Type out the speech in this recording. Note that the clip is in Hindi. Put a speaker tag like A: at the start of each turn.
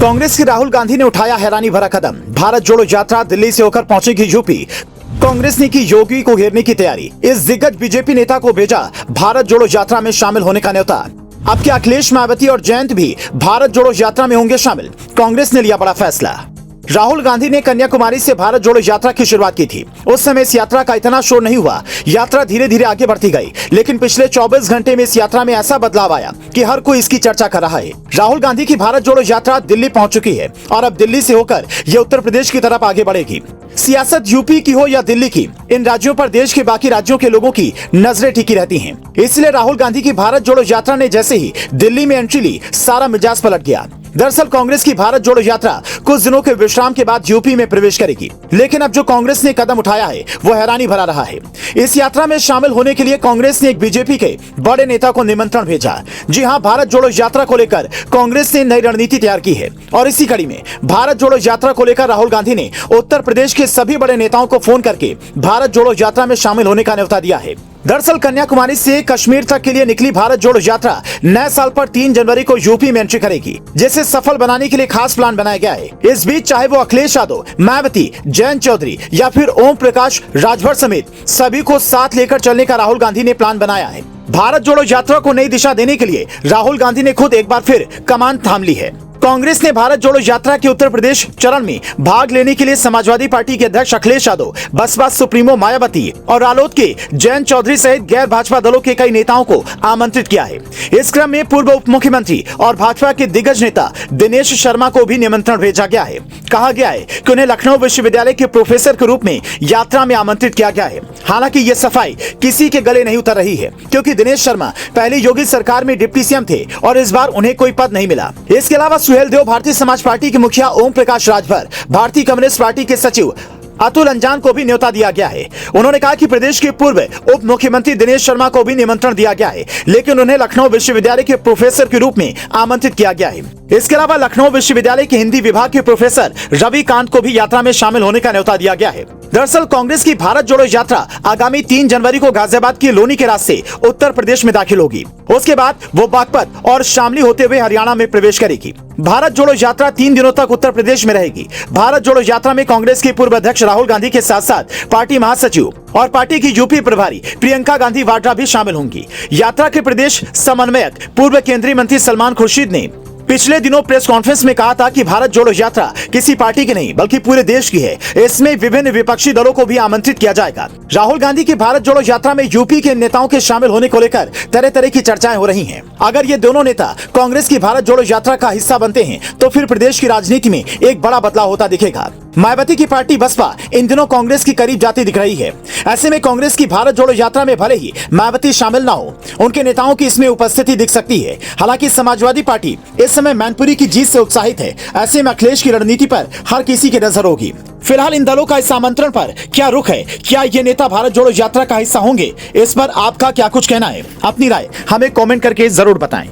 A: कांग्रेस के राहुल गांधी ने उठाया हैरानी भरा कदम। भारत जोड़ो यात्रा दिल्ली से होकर पहुंचेगी यूपी। कांग्रेस ने की योगी को घेरने की तैयारी। इस दिग्गज बीजेपी नेता को भेजा भारत जोड़ो यात्रा में शामिल होने का न्योता। अब क्या अखिलेश, मायावती और जयंत भी भारत जोड़ो यात्रा में होंगे शामिल? कांग्रेस ने लिया बड़ा फैसला। राहुल गांधी ने कन्याकुमारी से भारत जोड़ो यात्रा की शुरुआत की थी। उस समय इस यात्रा का इतना शोर नहीं हुआ। यात्रा धीरे धीरे आगे बढ़ती गई, लेकिन पिछले 24 घंटे में इस यात्रा में ऐसा बदलाव आया कि हर कोई इसकी चर्चा कर रहा है। राहुल गांधी की भारत जोड़ो यात्रा दिल्ली पहुंच चुकी है और अब दिल्ली से होकर ये उत्तर प्रदेश की तरफ आगे बढ़ेगी। सियासत यूपी की हो या दिल्ली की, इन राज्यों पर देश के बाकी राज्यों के लोगों की नजरें टिकी रहती हैं। इसलिए राहुल गांधी की भारत जोड़ो यात्रा ने जैसे ही दिल्ली में एंट्री ली, सारा मिजाज पलट गया। दरअसल कांग्रेस की भारत जोड़ो यात्रा कुछ दिनों के विश्राम के बाद यूपी में प्रवेश करेगी, लेकिन अब जो कांग्रेस ने कदम उठाया है वो हैरानी भरा रहा है। इस यात्रा में शामिल होने के लिए कांग्रेस ने एक बीजेपी के बड़े नेता को निमंत्रण भेजा। जी हां, भारत जोड़ो यात्रा को लेकर कांग्रेस ने नई रणनीति तैयार की है और इसी कड़ी में भारत जोड़ो यात्रा को लेकर राहुल गांधी ने उत्तर प्रदेश के सभी बड़े नेताओं को फोन करके भारत जोड़ो यात्रा में शामिल होने का न्योता दिया है। दरअसल कन्याकुमारी से कश्मीर तक के लिए निकली भारत जोड़ो यात्रा नए साल पर 3 जनवरी को यूपी में एंट्री करेगी, जिसे सफल बनाने के लिए खास प्लान बनाया गया है। इस बीच चाहे वो अखिलेश यादव, मायावती, जयंत चौधरी या फिर ओम प्रकाश राजभर समेत सभी को साथ लेकर चलने का राहुल गांधी ने प्लान बनाया है। भारत जोड़ो यात्रा को नई दिशा देने के लिए राहुल गांधी ने खुद एक बार फिर कमान थाम ली है। कांग्रेस ने भारत जोड़ो यात्रा के उत्तर प्रदेश चरण में भाग लेने के लिए समाजवादी पार्टी के अध्यक्ष अखिलेश यादव, बसपा सुप्रीमो मायावती और रालोद के जयंत चौधरी सहित गैर भाजपा दलों के कई नेताओं को आमंत्रित किया है। इस क्रम में पूर्व उप मुख्यमंत्री और भाजपा के दिग्गज नेता दिनेश शर्मा को भी निमंत्रण भेजा गया है। कहा गया है कि उन्हें लखनऊ विश्वविद्यालय के प्रोफेसर के रूप में यात्रा में आमंत्रित किया गया है। हालांकि ये सफाई किसी के गले नहीं उतर रही है, क्योंकि दिनेश शर्मा पहले योगी सरकार में डिप्टी सीएम थे और इस बार उन्हें कोई पद नहीं मिला। इसके अलावा सुहेल देव भारतीय समाज पार्टी के मुखिया ओम प्रकाश राजभर, भारतीय कम्युनिस्ट पार्टी के सचिव अतुल अंजान को भी न्योता दिया गया है। उन्होंने कहा कि प्रदेश के पूर्व उप मुख्यमंत्री दिनेश शर्मा को भी निमंत्रण दिया गया है, लेकिन उन्हें लखनऊ विश्वविद्यालय के प्रोफेसर के रूप में आमंत्रित किया गया है। इसके अलावा लखनऊ विश्वविद्यालय के हिंदी विभाग के प्रोफेसर रवि कांत को भी यात्रा में शामिल होने का न्योता दिया गया है। दरअसल कांग्रेस की भारत जोड़ो यात्रा आगामी 3 जनवरी को गाजियाबाद के लोनी के रास्ते उत्तर प्रदेश में दाखिल होगी। उसके बाद वो बागपत और शामली होते हुए हरियाणा में प्रवेश करेगी। भारत जोड़ो यात्रा 3 दिनों तक उत्तर प्रदेश में रहेगी। भारत जोड़ो यात्रा में कांग्रेस के पूर्व अध्यक्ष राहुल गांधी के साथ साथ पार्टी महासचिव और पार्टी की यूपी प्रभारी प्रियंका गांधी वाड्रा भी शामिल होंगी। यात्रा के प्रदेश समन्वयक पूर्व केंद्रीय मंत्री सलमान खुर्शीद ने पिछले दिनों प्रेस कॉन्फ्रेंस में कहा था कि भारत जोड़ो यात्रा किसी पार्टी की नहीं बल्कि पूरे देश की है। इसमें विभिन्न विपक्षी दलों को भी आमंत्रित किया जाएगा। राहुल गांधी की भारत जोड़ो यात्रा में यूपी के नेताओं के शामिल होने को लेकर तरह तरह की चर्चाएं हो रही हैं। अगर ये दोनों नेता कांग्रेस की भारत जोड़ो यात्रा का हिस्सा बनते हैं तो फिर प्रदेश की राजनीति में एक बड़ा बदलाव होता दिखेगा। मायावती की पार्टी बसपा इन दिनों कांग्रेस की करीब जाती दिख रही है। ऐसे में कांग्रेस की भारत जोड़ो यात्रा में भले ही मायावती शामिल ना हो, उनके नेताओं की इसमें उपस्थिति दिख सकती है। हालांकि समाजवादी पार्टी इस समय मैनपुरी की जीत से उत्साहित है। ऐसे में अखिलेश की रणनीति पर हर किसी की नजर होगी। फिलहाल इन दलों का इस आमंत्रण पर क्या रुख है? क्या ये नेता भारत जोड़ो यात्रा का हिस्सा होंगे? इस पर आपका क्या कुछ कहना है? अपनी राय हमें कमेंट करके जरूर बताएं।